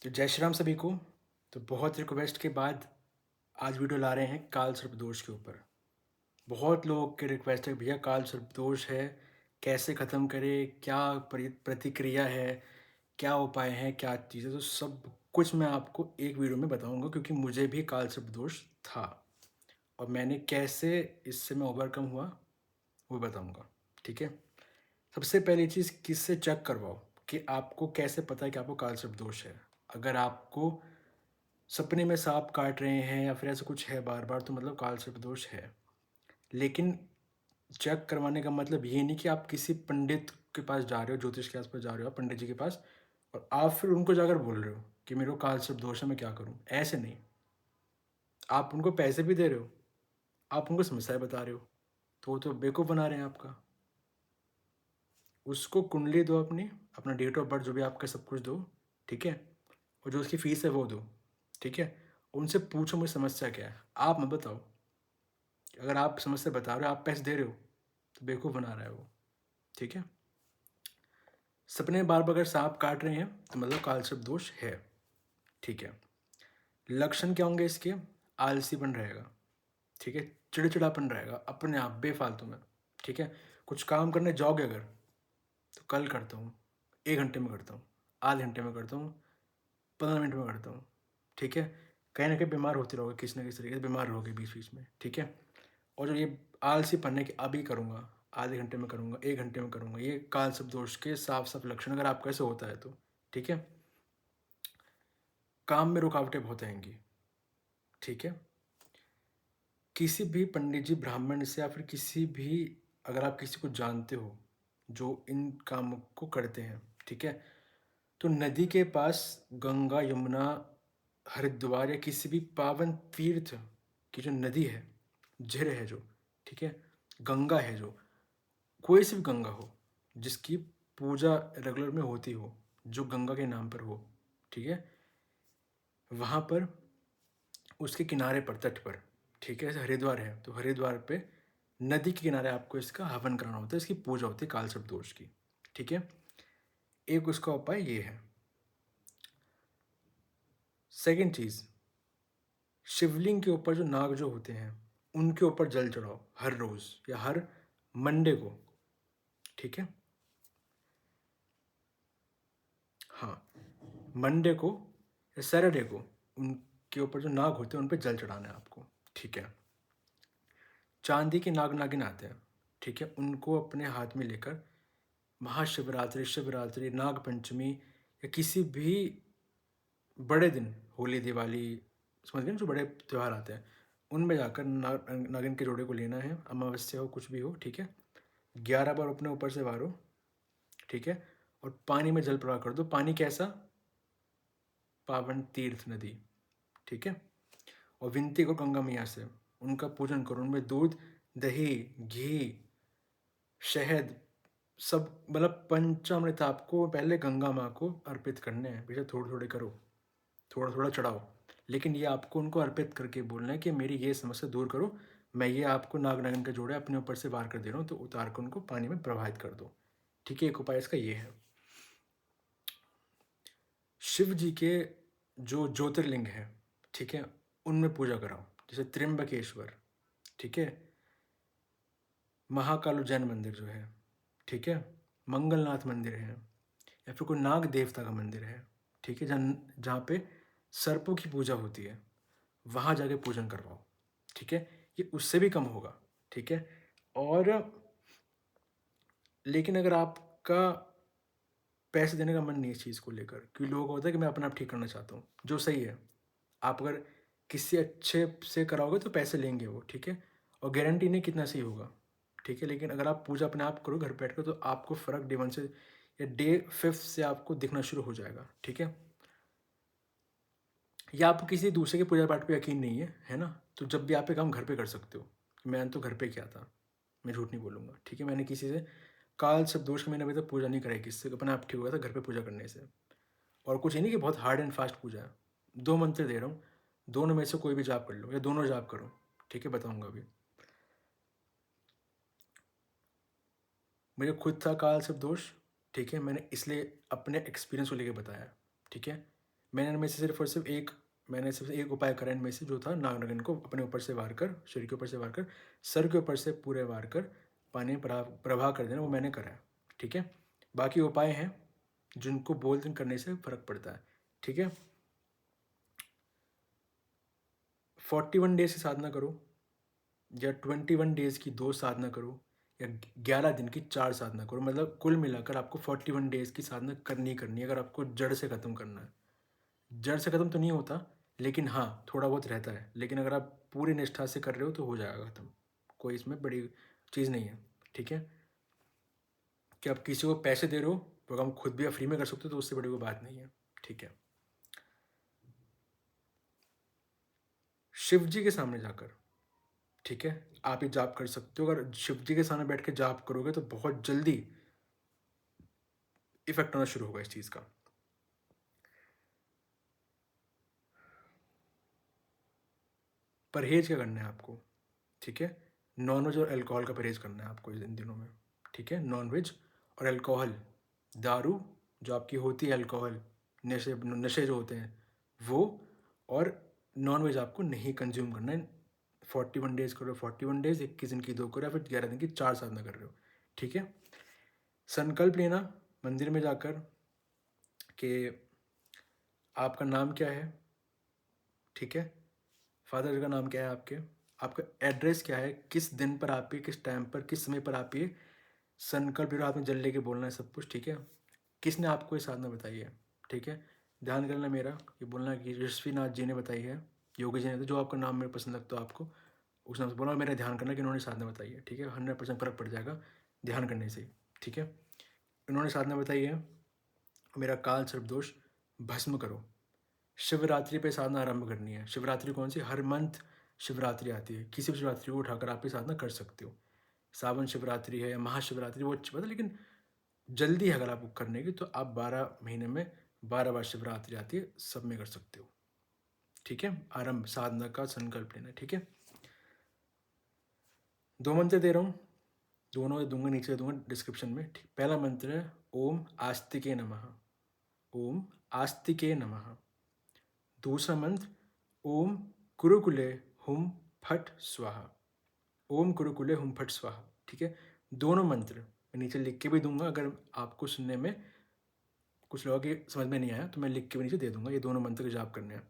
तो जय श्री राम सभी को। तो बहुत रिक्वेस्ट के बाद आज वीडियो ला रहे हैं काल सर्प दोष के ऊपर। बहुत लोगों के रिक्वेस्ट है, भैया काल सर्प दोष है, कैसे ख़त्म करें, क्या प्रतिक्रिया है, क्या उपाय हैं, क्या चीज़ें। तो सब कुछ मैं आपको एक वीडियो में बताऊंगा, क्योंकि मुझे भी काल सर्प दोष था और मैंने कैसे इससे मैं ओवरकम हुआ वो बताऊंगा। ठीक है। सबसे पहली चीज़, किससे चेक करवाओ कि आपको कैसे पता है कि आपको काल सर्प दोष है। अगर आपको सपने में सांप काट रहे हैं या फिर ऐसा कुछ है बार बार, तो मतलब काल सर्प दोष है। लेकिन चेक करवाने का मतलब ये नहीं कि आप किसी पंडित के पास जा रहे हो, ज्योतिष के आसपास जा रहे हो, आप पंडित जी के पास, और आप फिर उनको जाकर बोल रहे हो कि मेरे को काल सर्प दोष है, मैं क्या करूं। ऐसे नहीं। आप उनको पैसे भी दे रहे हो, आप उनको समस्याएं बता रहे हो, तो वो तो बेवकूफ़ बना रहे हैं आपका। उसको कुंडली दो अपनी, अपना डेट ऑफ बर्थ जो भी आपका सब कुछ दो। ठीक है। और जो उसकी फ़ीस है वो दो। ठीक है। उनसे पूछो मुझे समस्या क्या है, आप मत बताओ। अगर आप समस्या बता रहे हो, आप पैसे दे रहे हो, तो बेवकूफ़ बना रहा है वो। ठीक है। सपने में बार बार अगर सांप काट रहे हैं तो मतलब काल सर्प दोष है। ठीक है। लक्षण क्या होंगे इसके? आलसीपन रहेगा। ठीक है। चिड़चिड़ापन रहेगा अपने आप बेफालतू में। ठीक है। कुछ काम करने जाओगे अगर, तो कल करता हूँ, 1 घंटे में करता हूँ, आधे घंटे में करता हूँ, 15 मिनट में करता हूँ। ठीक है। कहीं ना कहीं बीमार होते रहोगे, किसी ना किसी तरीके से बीमार रहोगे बीच बीच में। ठीक है। और जो ये आलसीपन है कि अभी करूँगा, आधे घंटे में करूँगा, 1 घंटे में करूँगा, ये काल सर्प दोष के साफ साफ लक्षण अगर आपको ऐसे होता है तो। ठीक है। काम में रुकावटें बहुत आएंगी। ठीक है। किसी भी पंडित जी, ब्राह्मण से, या फिर किसी भी, अगर आप किसी को जानते हो जो इन कामों को करते हैं, ठीक है, तो नदी के पास, गंगा, यमुना, हरिद्वार या किसी भी पावन तीर्थ की जो नदी है, झील है जो, ठीक है, गंगा है जो, कोई सी भी गंगा हो जिसकी पूजा रेगुलर में होती हो, जो गंगा के नाम पर हो, ठीक है, वहाँ पर उसके किनारे पर, तट पर, ठीक है, जैसे हरिद्वार है तो हरिद्वार पे नदी के किनारे आपको इसका हवन कराना होता है, इसकी पूजा होती है काल सर्प दोष की। ठीक है। एक उसका उपाय ये है। सेकंड चीज़, शिवलिंग के ऊपर जो नाग जो होते हैं उनके ऊपर जल चढ़ाओ हर रोज़ या हर मंडे को। ठीक है। हाँ, मंडे को या सैटरडे को उनके ऊपर जो नाग होते हैं उन पर जल चढ़ाना है आपको। ठीक है। चांदी के नाग नागिन आते हैं, ठीक है, उनको अपने हाथ में लेकर महाशिवरात्रि, शिवरात्रि, नाग पंचमी या किसी भी बड़े दिन, होली, दिवाली, समझ गए ना, जो बड़े त्यौहार आते हैं, उनमें जाकर नागिन के जोड़े को लेना है, अमावस्या हो कुछ भी हो। ठीक है। 11 बार अपने ऊपर से वारो। ठीक है। और पानी में जल प्रवाह कर दो। पानी कैसा? पावन तीर्थ नदी। ठीक है। और विनती करो गंगा मैया से, उनका पूजन करो, उनमें दूध, दही, घी, शहद, सब, मतलब पंचामृत आपको पहले गंगा माँ को अर्पित करने हैं। बेशक थोड़े थोड़े करो, थोड़ा थोड़ा चढ़ाओ, लेकिन ये आपको उनको अर्पित करके बोलना है कि मेरी ये समस्या दूर करो, मैं ये आपको नाग नागिन के जोड़े अपने ऊपर से वार कर दे रहा हूँ, तो उतार कर उनको पानी में प्रवाहित कर दो। ठीक है। एक उपाय इसका ये है। शिव जी के जो ज्योतिर्लिंग है, ठीक है, उनमें पूजा कराओ, जैसे त्र्यंबकेश्वर, ठीक है, महाकाल जैन मंदिर जो है, ठीक है, मंगलनाथ मंदिर है, या फिर कोई नाग देवता का मंदिर है, ठीक है, जहाँ पे सर्पों की पूजा होती है, वहाँ जाके पूजन करवाओ। ठीक है। ये उससे भी कम होगा। ठीक है। और लेकिन अगर आपका पैसे देने का मन नहीं है इस चीज़ को लेकर, क्योंकि लोगों को होता है कि मैं अपना आप ठीक करना चाहता हूँ, जो सही है। आप अगर किसी अच्छे से कराओगे तो पैसे लेंगे वो, ठीक है, और गारंटी नहीं कितना सही होगा। ठीक है। लेकिन अगर आप पूजा अपने आप करो घर बैठ कर, तो आपको फ़र्क डे 1 से या डे 5 से आपको दिखना शुरू हो जाएगा। ठीक है। या आपको किसी दूसरे के पूजा पाठ पे यकीन नहीं है ना, तो जब भी आप ये काम घर पे कर सकते हो। मैंने तो घर पे किया था, मैं झूठ नहीं बोलूँगा। ठीक है। मैंने किसी से काल सब दोष की मैंने अभी तक पूजा नहीं कराई किससे, अपने आप ठीक हुआ था घर पे पूजा करने से। और कुछ ये नहीं कि बहुत हार्ड एंड फास्ट पूजा है। 2 मंत्र दे रहा हूँ, दोनों में से कोई भी जाप कर लो या दोनों जाप करो। ठीक है। बताऊँगा अभी। मुझे खुद था काल सब दोष। ठीक है। मैंने इसलिए अपने एक्सपीरियंस को लेके बताया। ठीक है। मैंने सिर्फ एक उपाय करा इनमें से, जो था नागनागिन को अपने ऊपर से वार कर, शरीर के ऊपर से वार कर, सर के ऊपर से पूरे वार कर पानी में प्रवाह कर देना, वो मैंने करा है। ठीक है, बाकी उपाय हैं जिनको बोल दिन करने से फर्क पड़ता है। ठीक है, 41 डेज की साधना करो, या 21 डेज की 2 साधना करो, या 11 दिन की 4 साधना करो, मतलब कुल मिलाकर आपको 41 डेज की साधना करनी है अगर आपको जड़ से ख़त्म करना है। जड़ से ख़त्म तो नहीं होता, लेकिन हाँ थोड़ा बहुत रहता है, लेकिन अगर आप पूरी निष्ठा से कर रहे हो तो हो जाएगा ख़त्म, कोई इसमें बड़ी चीज़ नहीं है। ठीक है, कि आप किसी को पैसे दे रहे हो तो हम खुद भी फ्री में कर सकते हो, तो उससे बड़ी कोई बात नहीं है। ठीक है, शिव जी के सामने जाकर, ठीक है, आप ये जाप कर सकते हो। अगर शिव जी के सामने बैठ के जाप करोगे तो बहुत जल्दी इफेक्ट होना शुरू होगा इस चीज़ का। परहेज क्या करना है आपको, ठीक है, नॉनवेज और अल्कोहल का परहेज करना है आपको इन दिनों में। ठीक है, नॉनवेज और अल्कोहल, दारू जो आपकी होती है, अल्कोहल, नशे जो होते हैं वो, और नॉनवेज आपको नहीं कंज्यूम करना है। 41 डेज करो, 41 डेज, 21 दिन की 2 करो, या फिर 11 दिन की 4 साधना कर रहे हो। ठीक है, संकल्प लेना मंदिर में जाकर कि आपका नाम क्या है, ठीक है, फादर का नाम क्या है, आपका एड्रेस क्या है, किस दिन पर आप ये, किस टाइम पर, किस समय पर आप ये संकल्प ले रहे हो, आपने जल लेके बोलना है सब कुछ। ठीक है, किसने आपको ये साधना बताई है, ठीक है, ध्यान करना मेरा, ये बोलना कि यशस्वीनाथ जी ने बताई है, योगी जी ने, तो जो आपका नाम मेरे पसंद लगता है आपको उस नाम से बोलना, मेरा ध्यान करना कि इन्होंने साधना बताई है। ठीक है, 100% फर्क पड़ जाएगा ध्यान करने से। ठीक है, इन्होंने साधना बताई है, मेरा काल सर्प दोष भस्म करो। शिवरात्रि पे साधना आरंभ करनी है। शिवरात्रि कौन सी, हर मंथ शिवरात्रि आती है, किसी भी शिवरात्रि को उठाकर आप ये साधना कर सकते हो। सावन शिवरात्रि है या महाशिवरात्रि, वो अच्छी बात है, लेकिन जल्दी है अगर आपको करने की तो आप 12 महीने में 12 बार शिवरात्रि आती है, सब में कर सकते हो। ठीक है, आरंभ साधना का संकल्प लेना। ठीक है, 2 मंत्र दे रहा हूँ, दोनों दूंगा, नीचे दूंगा डिस्क्रिप्शन में। ठीक, पहला मंत्र है ओम आस्तिके नमः, ओम आस्तिके नमः। दूसरा मंत्र ओम कुरुकुले हुम फट स्वाहा, ओम कुरुकुले हुम फट स्वाहा। ठीक है, दोनों मंत्र मैं नीचे लिख के भी दूंगा, अगर आपको सुनने में कुछ लोगों की समझ में नहीं आया तो मैं लिख के भी नीचे दे दूंगा। ये दोनों मंत्र के जाप करने हैं।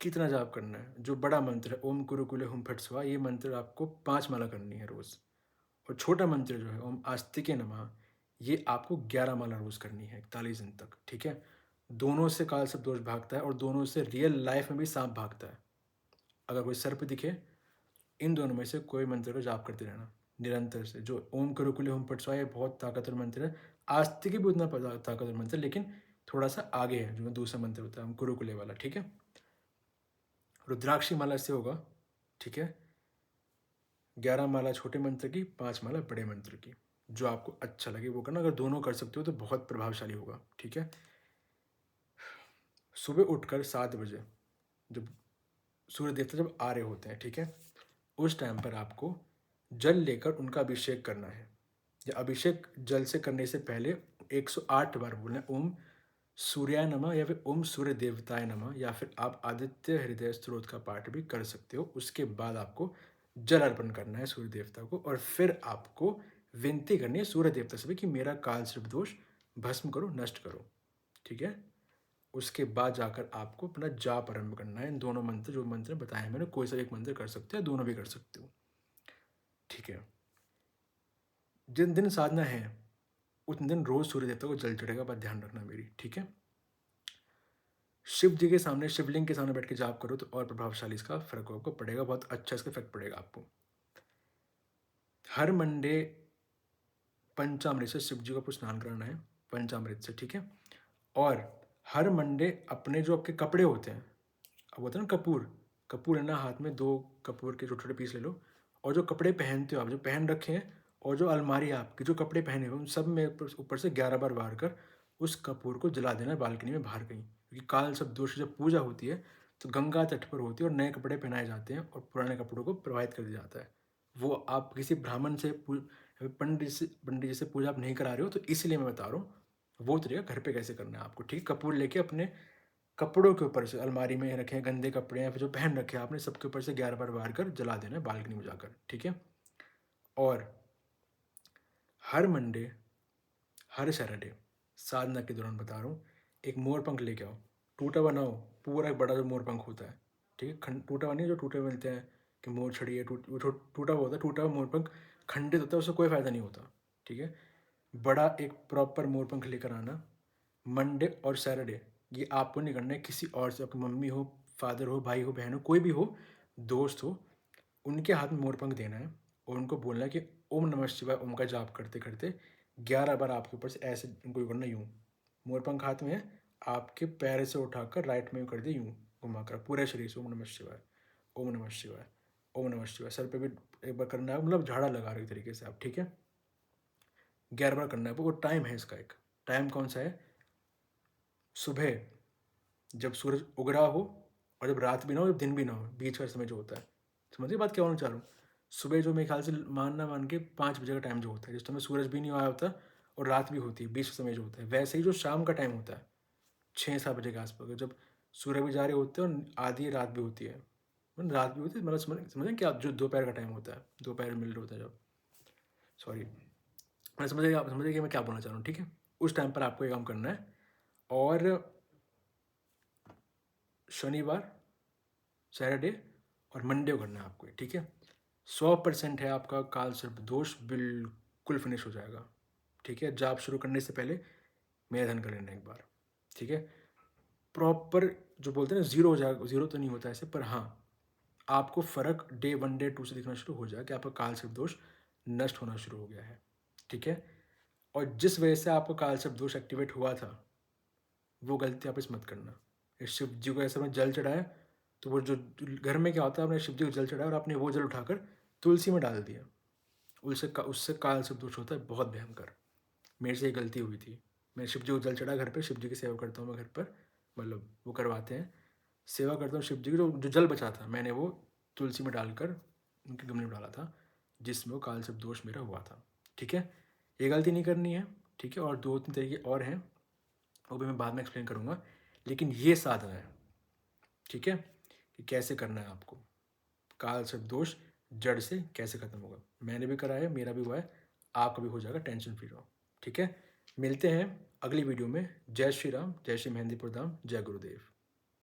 कितना जाप करना है, जो बड़ा मंत्र है ओम कुरुकुले हुम फट स्वाहा, ये मंत्र आपको 5 माला करनी है रोज़, और छोटा मंत्र जो है ओम आस्तिके नमः, ये आपको 11 माला रोज़ करनी है 41 दिन तक। ठीक है, दोनों से काल सर्प दोष भागता है और दोनों से रियल लाइफ में भी सांप भागता है। अगर कोई सर्प दिखे, इन दोनों में से कोई मंत्र का जाप करते रहना निरंतर से। जो ओम कुरुकुले हुम फट स्वाहा, ये बहुत ताकतवर मंत्र है, आस्तिक भी उतना ताकतवर मंत्र है, लेकिन थोड़ा सा आगे है जो दूसरा मंत्र होता है हम कुरुकुले वाला। ठीक है, रुद्राक्षी माला से होगा। ठीक है, 11 माला छोटे मंत्र की, 5 माला बड़े मंत्र की, जो आपको अच्छा लगे वो करना। अगर दोनों कर सकते हो तो बहुत प्रभावशाली होगा। ठीक है, सुबह उठकर 7 बजे, जब सूर्य देवता जब आ रहे होते हैं, ठीक है, उस टाइम पर आपको जल लेकर उनका अभिषेक करना है। या अभिषेक जल से करने से पहले 108 बार बोलना है ओम सूर्याय नमः, या फिर ओम सूर्य देवताय नमः, या फिर आप आदित्य हृदय स्त्रोत का पाठ भी कर सकते हो। उसके बाद आपको जल अर्पण करना है सूर्य देवता को, और फिर आपको विनती करनी है सूर्य देवता से भी कि मेरा काल सर्प दोष भस्म करो, नष्ट करो। ठीक है, उसके बाद जाकर आपको अपना जाप आरंभ करना है। इन दोनों मंत्र, जो मंत्र बताए मैंने, कोई सा एक मंत्र कर सकते हो, दोनों भी कर सकते हो। ठीक है, जिन दिन साधना है उतने दिन रोज सूर्य देवता को जल चढ़ेगा, बात ध्यान रखना मेरी। ठीक है, शिव जी के सामने, शिवलिंग के सामने बैठ के जाप करो तो और प्रभावशाली इसका फर्क आपको पड़ेगा, बहुत अच्छा इसका इफेक्ट पड़ेगा आपको। हर मंडे पंचामृत से शिव जी को स्नान कराना है, पंचामृत से। ठीक है, और हर मंडे अपने जो आपके कपड़े होते हैं, अब होता है ना कपूर, कपूर है ना, हाथ में 2 कपूर के छोटे छोटे पीस ले लो, और जो कपड़े पहनते हो आप, जो पहन रखे हैं, और जो अलमारी है आपकी, जो कपड़े पहने हुए उन सब में ऊपर से 11 बार वार कर उस कपूर को जला देना है बालकनी में बाहर कहीं। क्योंकि काल सब दोष जब पूजा होती है तो गंगा तट पर होती है, और नए कपड़े पहनाए जाते हैं और पुराने कपड़ों को प्रवाहित कर दिया जाता है। वो आप किसी ब्राह्मण से, पंडित जी से पूजा आप नहीं करा रहे हो, तो इसलिए मैं बता रहा हूँ वो तरीका घर पे कैसे करना है आपको। ठीक, कपूर लेके अपने कपड़ों के ऊपर से, अलमारी में रखे हैं गंदे कपड़े हैं, फिर जो पहन रखे हैं आपने, सबके ऊपर से 11 बार वार कर जला देना है बालकनी में जाकर, ठीक है। और हर मंडे, हर सैटरडे, साधना के दौरान बता रहा हूँ, एक मोर पंख लेके आओ, टूटा हुआ ना हो, पूरा एक बड़ा जो मोर पंख होता है, ठीक है। टूटा हुआ नहीं, जो टूटे हुए मिलते हैं कि मोर छड़ी है, टूटा हुआ होता है, टूटा हुआ मोर पंख खंडित होता है, उससे कोई फ़ायदा नहीं होता, ठीक है। बड़ा एक प्रॉपर मोर पंख लेकर आना, मंडे और सैटरडे, ये आपको नहीं करना है, किसी और से, आपकी मम्मी हो, फादर हो, भाई हो, बहन हो, कोई भी हो, दोस्त हो, उनके हाथ में मोर पंख देना है और उनको बोलना है कि ओम नमः शिवाय ओम का जाप करते करते 11 बार आपके ऊपर से ऐसे उनको करना, यूँ। मोर पंख हाथ में है, आपके पैर से उठाकर राइट में कर दिए, यूँ घुमाकर पूरे शरीर से ओम नमः शिवाय, ओम नमः शिवाय, ओम नमः शिवाय। सर पे भी एक बार करना है, मतलब झाड़ा लगा रहे तरीके से आप, ठीक है। 11 बार करना है। वो टाइम है इसका, एक टाइम कौन सा है, सुबह जब सूरज उग रहा हो और जब रात भी ना हो, जब दिन भी ना हो, बीच का समय जो होता है। समझिए बात क्या होना चाह रहा हूँ। सुबह जो मेरे ख्याल से मान के 5 बजे का टाइम जो होता है, जिस समय सूरज भी नहीं आया होता और रात भी होती है, बीच का समय जो होता है। वैसे ही जो शाम का टाइम होता है 6-7 बजे के आसपास, जब सूर्य भी जा रहे होते हैं और आधी रात भी होती है, मतलब रात भी होती है, मतलब समझें क्या, जो दोपहर का टाइम होता है, दोपहर मिल रहा होता है जब, सॉरी, मैं समझिए कि मैं क्या बोलना चाह रहा हूँ, ठीक है। उस टाइम पर आपको ये काम करना है। और शनिवार, सैटरडे और मंडे को करना है आपको, ठीक है। 100% है आपका काल सर्प दोष बिल्कुल फिनिश हो जाएगा, ठीक है। जाप शुरू करने से पहले मेरा ध्यान कर लेना एक बार, ठीक है। प्रॉपर जो बोलते हैं ना, जीरो हो जाएगा, जीरो तो नहीं होता ऐसे, पर हाँ आपको फ़र्क डे 1 डे 2 से दिखना शुरू हो जाएगा कि आपका काल सर्प दोष नष्ट होना शुरू हो गया है, ठीक है। और जिस वजह से आपका काल सर्प दोष एक्टिवेट हुआ था, वो गलती आप इस मत करना। शिव जी को ऐसा में जल चढ़ाया, तो वो जो घर में क्या होता है, आपने शिव जी को जल चढ़ाया और आपने वो जल उठाकर तुलसी में डाल दिया, उससे काल सर्प दोष होता है बहुत भयंकर। मेरे से ये गलती हुई थी। मैं शिव जी को जल चढ़ा घर पे, शिव जी की सेवा करता हूँ मैं घर पर, मतलब वो करवाते हैं, सेवा करता हूँ शिव जी की। जो जल बचा था मैंने वो तुलसी में डालकर उनके गमले में डाला था, जिसमें वो काल सर्प दोष मेरा हुआ था, ठीक है। ये गलती नहीं करनी है, ठीक है। और 2-3 तरीके और हैं, वो भी मैं बाद में एक्सप्लेन करूँगा, लेकिन ये साधना है, ठीक है, कि कैसे करना है आपको, काल सर्प दोष जड़ से कैसे खत्म होगा। मैंने भी करा है, मेरा भी हुआ है, आपका भी हो जाएगा, टेंशन फ्री रहो, ठीक है। मिलते हैं अगली वीडियो में। जय श्री राम, जय श्री महेंद्रपुर धाम, जय गुरुदेव।